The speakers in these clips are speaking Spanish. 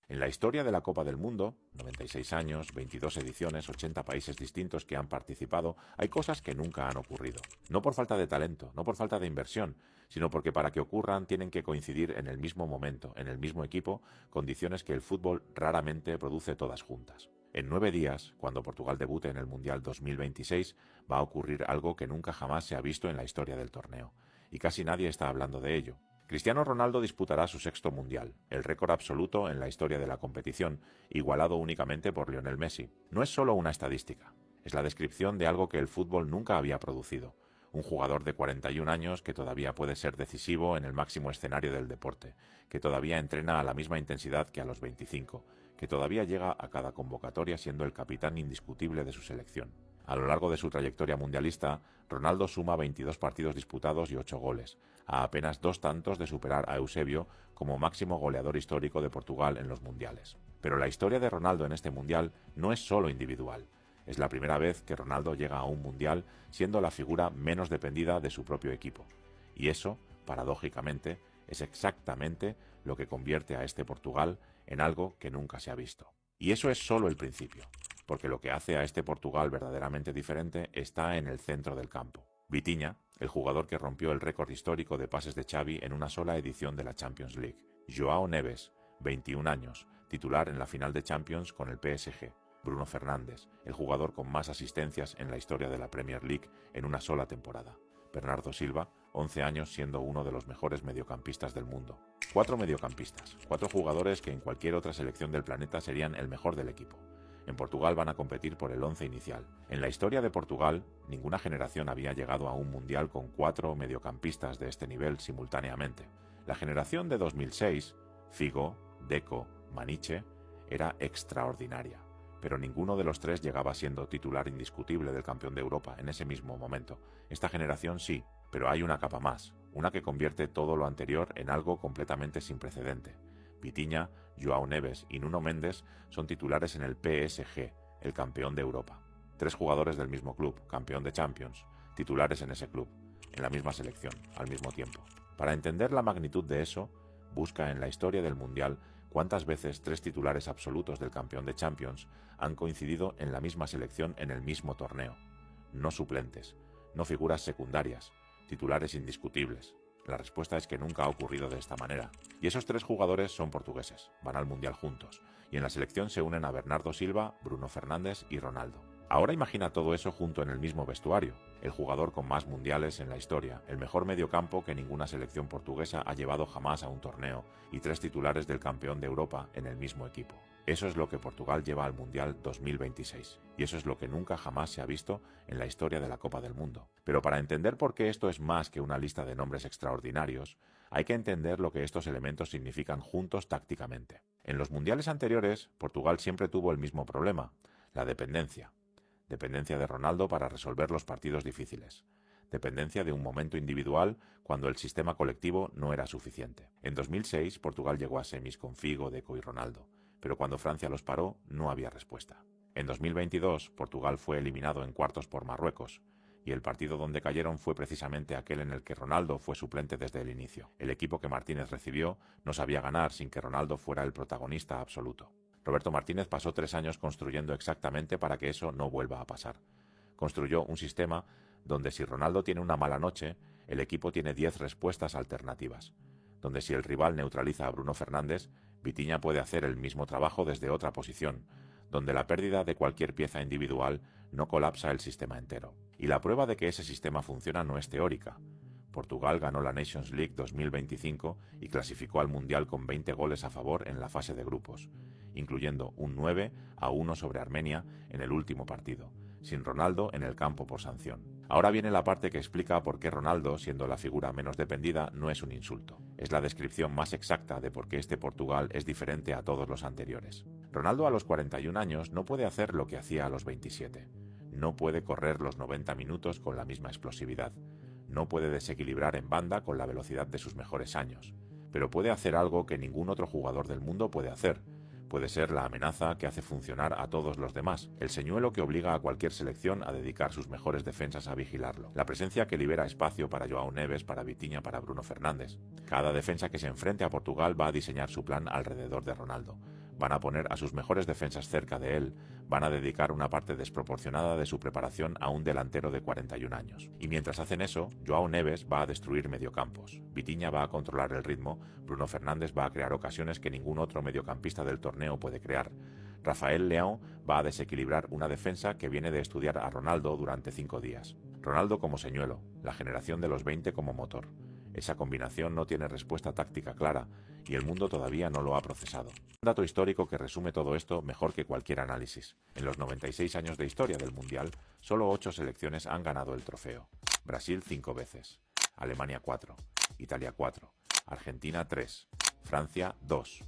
En la historia de la Copa del Mundo, 96 años, 22 ediciones, 80 países distintos que han participado, hay cosas que nunca han ocurrido. No por falta de talento, no por falta de inversión, sino porque para que ocurran tienen que coincidir en el mismo momento, en el mismo equipo, condiciones que el fútbol raramente produce todas juntas. En 9 días, cuando Portugal debute en el Mundial 2026, va a ocurrir algo que nunca jamás se ha visto en la historia del torneo, y casi nadie está hablando de ello. Cristiano Ronaldo disputará su sexto Mundial, el récord absoluto en la historia de la competición, igualado únicamente por Lionel Messi. No es solo una estadística, es la descripción de algo que el fútbol nunca había producido. Un jugador de 41 años que todavía puede ser decisivo en el máximo escenario del deporte, que todavía entrena a la misma intensidad que a los 25, que todavía llega a cada convocatoria siendo el capitán indiscutible de su selección. A lo largo de su trayectoria mundialista, Ronaldo suma 22 partidos disputados y 8 goles, a apenas 2 tantos de superar a Eusebio como máximo goleador histórico de Portugal en los mundiales. Pero la historia de Ronaldo en este mundial no es solo individual. Es la primera vez que Ronaldo llega a un mundial siendo la figura menos dependida de su propio equipo. Y eso, paradójicamente, es exactamente lo que convierte a este Portugal en algo que nunca se ha visto. Y eso es solo el principio, porque lo que hace a este Portugal verdaderamente diferente está en el centro del campo. Vitinha, el jugador que rompió el récord histórico de pases de Xavi en una sola edición de la Champions League. Joao Neves, 21 años, titular en la final de Champions con el PSG. Bruno Fernández, el jugador con más asistencias en la historia de la Premier League en una sola temporada. Bernardo Silva, 11 años siendo uno de los mejores mediocampistas del mundo. 4 mediocampistas, 4 jugadores que en cualquier otra selección del planeta serían el mejor del equipo. En Portugal van a competir por el 11 inicial. En la historia de Portugal, ninguna generación había llegado a un mundial con 4 mediocampistas de este nivel simultáneamente. La generación de 2006, Figo, Deco, Maniche, era extraordinaria, pero ninguno de los 3 llegaba siendo titular indiscutible del campeón de Europa en ese mismo momento. Esta generación sí, pero hay una capa más, una que convierte todo lo anterior en algo completamente sin precedente. Vitinha, Joao Neves y Nuno Mendes son titulares en el PSG, el campeón de Europa. 3 jugadores del mismo club, campeón de Champions, titulares en ese club, en la misma selección, al mismo tiempo. Para entender la magnitud de eso, busca en la historia del Mundial cuántas veces 3 titulares absolutos del campeón de Champions han coincidido en la misma selección en el mismo torneo. No suplentes, no figuras secundarias, titulares indiscutibles. La respuesta es que nunca ha ocurrido de esta manera. Y esos 3 jugadores son portugueses, van al Mundial juntos, y en la selección se unen a Bernardo Silva, Bruno Fernández y Ronaldo. Ahora imagina todo eso junto en el mismo vestuario, el jugador con más mundiales en la historia, el mejor mediocampo que ninguna selección portuguesa ha llevado jamás a un torneo, y 3 titulares del campeón de Europa en el mismo equipo. Eso es lo que Portugal lleva al Mundial 2026, y eso es lo que nunca jamás se ha visto en la historia de la Copa del Mundo. Pero para entender por qué esto es más que una lista de nombres extraordinarios, hay que entender lo que estos elementos significan juntos tácticamente. En los mundiales anteriores, Portugal siempre tuvo el mismo problema, la dependencia. Dependencia de Ronaldo para resolver los partidos difíciles. Dependencia de un momento individual cuando el sistema colectivo no era suficiente. En 2006, Portugal llegó a semis con Figo, Deco y Ronaldo, pero cuando Francia los paró, no había respuesta. En 2022, Portugal fue eliminado en cuartos por Marruecos, y el partido donde cayeron fue precisamente aquel en el que Ronaldo fue suplente desde el inicio. El equipo que Martínez recibió no sabía ganar sin que Ronaldo fuera el protagonista absoluto. Roberto Martínez pasó 3 años construyendo exactamente para que eso no vuelva a pasar. Construyó un sistema donde si Ronaldo tiene una mala noche, el equipo tiene 10 respuestas alternativas. Donde si el rival neutraliza a Bruno Fernández, Vitinha puede hacer el mismo trabajo desde otra posición, donde la pérdida de cualquier pieza individual no colapsa el sistema entero. Y la prueba de que ese sistema funciona no es teórica. Portugal ganó la Nations League 2025 y clasificó al Mundial con 20 goles a favor en la fase de grupos, incluyendo un 9-1 sobre Armenia en el último partido, sin Ronaldo en el campo por sanción. Ahora viene la parte que explica por qué Ronaldo, siendo la figura menos dependida, no es un insulto. Es la descripción más exacta de por qué este Portugal es diferente a todos los anteriores. Ronaldo a los 41 años no puede hacer lo que hacía a los 27. No puede correr los 90 minutos con la misma explosividad. No puede desequilibrar en banda con la velocidad de sus mejores años. Pero puede hacer algo que ningún otro jugador del mundo puede hacer. Puede ser la amenaza que hace funcionar a todos los demás, el señuelo que obliga a cualquier selección a dedicar sus mejores defensas a vigilarlo, la presencia que libera espacio para Joao Neves, para Vitinha, para Bruno Fernández. Cada defensa que se enfrente a Portugal va a diseñar su plan alrededor de Ronaldo. van a poner a sus mejores defensas cerca de él, van a dedicar una parte desproporcionada de su preparación a un delantero de 41 años. Y mientras hacen eso, Joao Neves va a destruir mediocampos, Vitinha va a controlar el ritmo, Bruno Fernández va a crear ocasiones que ningún otro mediocampista del torneo puede crear. Rafael Leão va a desequilibrar una defensa que viene de estudiar a Ronaldo durante 5 días. Ronaldo como señuelo, la generación de los 20 como motor. Esa combinación no tiene respuesta táctica clara y el mundo todavía no lo ha procesado. Un dato histórico que resume todo esto mejor que cualquier análisis. En los 96 años de historia del Mundial, solo 8 selecciones han ganado el trofeo. Brasil 5 veces, Alemania 4, Italia 4, Argentina 3, Francia 2,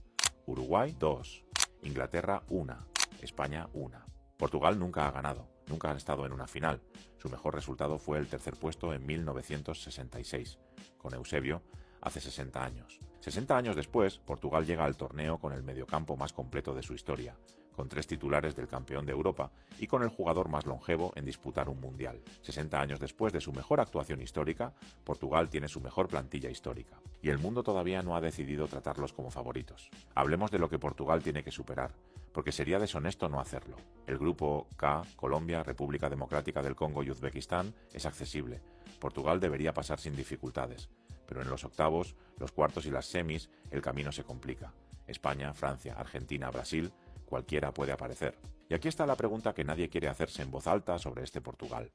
Uruguay 2, Inglaterra 1, España 1. Portugal nunca ha ganado, nunca han estado en una final. Su mejor resultado fue el tercer puesto en 1966, con Eusebio, hace 60 años. 60 años después, Portugal llega al torneo con el mediocampo más completo de su historia, con 3 titulares del campeón de Europa y con el jugador más longevo en disputar un mundial. 60 años después de su mejor actuación histórica, Portugal tiene su mejor plantilla histórica. Y el mundo todavía no ha decidido tratarlos como favoritos. Hablemos de lo que Portugal tiene que superar, porque sería deshonesto no hacerlo. El grupo K, Colombia, República Democrática del Congo y Uzbekistán, es accesible. Portugal debería pasar sin dificultades, pero en los octavos, los cuartos y las semis, el camino se complica. España, Francia, Argentina, Brasil, cualquiera puede aparecer. Y aquí está la pregunta que nadie quiere hacerse en voz alta sobre este Portugal.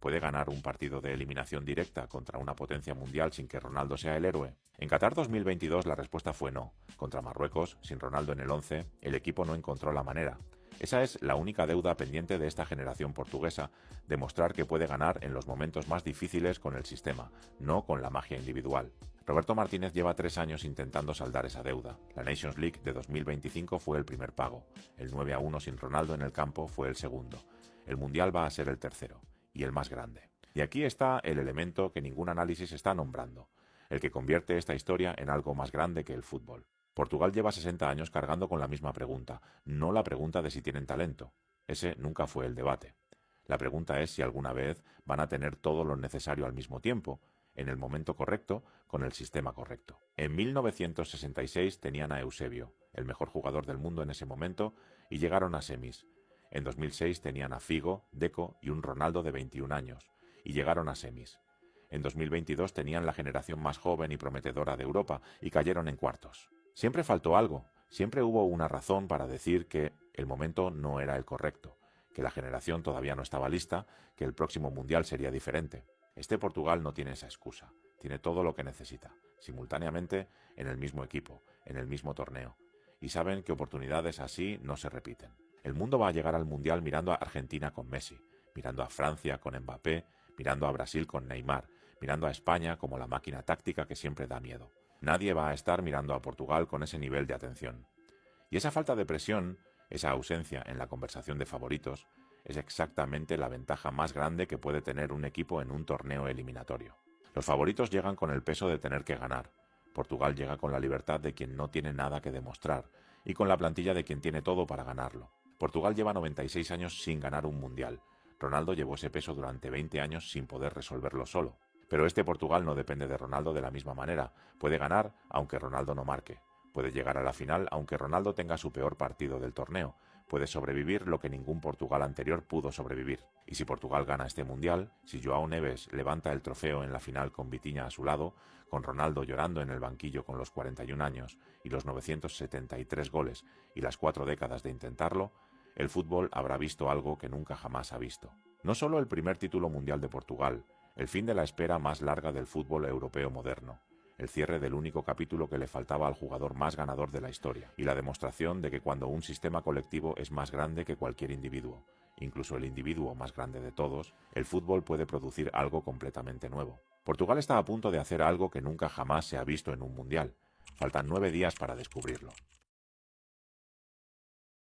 ¿Puede ganar un partido de eliminación directa contra una potencia mundial sin que Ronaldo sea el héroe? En Qatar 2022 la respuesta fue no. Contra Marruecos, sin Ronaldo en el 11, el equipo no encontró la manera. Esa es la única deuda pendiente de esta generación portuguesa, demostrar que puede ganar en los momentos más difíciles con el sistema, no con la magia individual. Roberto Martínez lleva 3 años intentando saldar esa deuda. La Nations League de 2025 fue el primer pago. El 9-1 sin Ronaldo en el campo fue el segundo. El Mundial va a ser el tercero, y el más grande. Y aquí está el elemento que ningún análisis está nombrando, el que convierte esta historia en algo más grande que el fútbol. Portugal lleva 60 años cargando con la misma pregunta, no la pregunta de si tienen talento. Ese nunca fue el debate. La pregunta es si alguna vez van a tener todo lo necesario al mismo tiempo, en el momento correcto, con el sistema correcto. En 1966 tenían a Eusebio, el mejor jugador del mundo en ese momento, y llegaron a semis. En 2006 tenían a Figo, Deco y un Ronaldo de 21 años, y llegaron a semis. En 2022 tenían la generación más joven y prometedora de Europa, y cayeron en cuartos. Siempre faltó algo, siempre hubo una razón para decir que el momento no era el correcto, que la generación todavía no estaba lista, que el próximo mundial sería diferente. Este Portugal no tiene esa excusa, tiene todo lo que necesita, simultáneamente en el mismo equipo, en el mismo torneo, y saben que oportunidades así no se repiten. El mundo va a llegar al mundial mirando a Argentina con Messi, mirando a Francia con Mbappé, mirando a Brasil con Neymar, mirando a España como la máquina táctica que siempre da miedo. Nadie va a estar mirando a Portugal con ese nivel de atención. Y esa falta de presión, esa ausencia en la conversación de favoritos, es exactamente la ventaja más grande que puede tener un equipo en un torneo eliminatorio. Los favoritos llegan con el peso de tener que ganar. Portugal llega con la libertad de quien no tiene nada que demostrar y con la plantilla de quien tiene todo para ganarlo. Portugal lleva 96 años sin ganar un mundial. Ronaldo llevó ese peso durante 20 años sin poder resolverlo solo. Pero este Portugal no depende de Ronaldo de la misma manera. Puede ganar aunque Ronaldo no marque. Puede llegar a la final aunque Ronaldo tenga su peor partido del torneo. Puede sobrevivir lo que ningún Portugal anterior pudo sobrevivir. Y si Portugal gana este mundial, si Joao Neves levanta el trofeo en la final con Vitinha a su lado, con Ronaldo llorando en el banquillo con los 41 años y los 973 goles y las 4 décadas de intentarlo, el fútbol habrá visto algo que nunca jamás ha visto. No solo el primer título mundial de Portugal, el fin de la espera más larga del fútbol europeo moderno, el cierre del único capítulo que le faltaba al jugador más ganador de la historia, y la demostración de que cuando un sistema colectivo es más grande que cualquier individuo, incluso el individuo más grande de todos, el fútbol puede producir algo completamente nuevo. Portugal está a punto de hacer algo que nunca jamás se ha visto en un mundial. Faltan 9 días para descubrirlo.